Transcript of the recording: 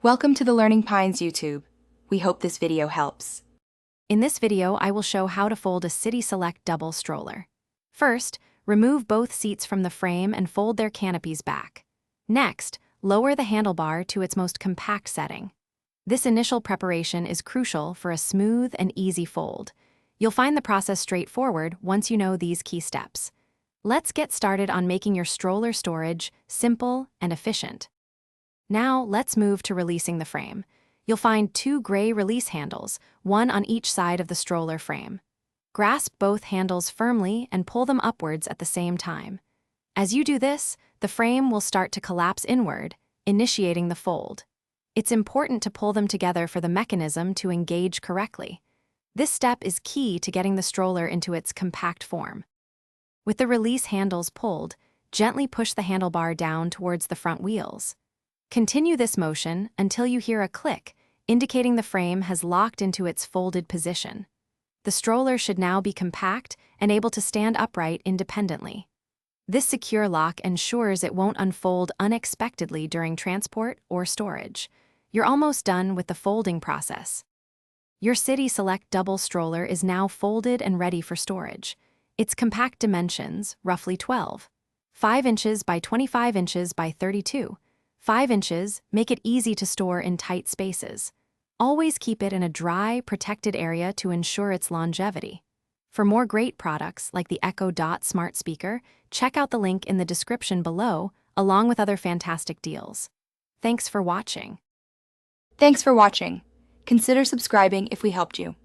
Welcome to the Learning Pines YouTube. We hope this video helps. In this video, I will show how to fold a City Select double stroller. First, remove both seats from the frame and fold their canopies back. Next, lower the handlebar to its most compact setting. This initial preparation is crucial for a smooth and easy fold. You'll find the process straightforward once you know these key steps. Let's get started on making your stroller storage simple and efficient. Now, let's move to releasing the frame. You'll find two gray release handles, one on each side of the stroller frame. Grasp both handles firmly and pull them upwards at the same time. As you do this, the frame will start to collapse inward, initiating the fold. It's important to pull them together for the mechanism to engage correctly. This step is key to getting the stroller into its compact form. With the release handles pulled, gently push the handlebar down towards the front wheels. Continue this motion until you hear a click, indicating the frame has locked into its folded position. The stroller should now be compact and able to stand upright independently. This secure lock ensures it won't unfold unexpectedly during transport or storage. You're almost done with the folding process. Your City Select double stroller is now folded and ready for storage. Its compact dimensions, roughly 5 inches by 25 inches by 32. 5 inches, make it easy to store in tight spaces. Always keep it in a dry, protected area to ensure its longevity. For more great products like the Echo Dot smart speaker, check out the link in the description below, along with other fantastic deals. Thanks for watching. Thanks for watching. Consider subscribing if we helped you.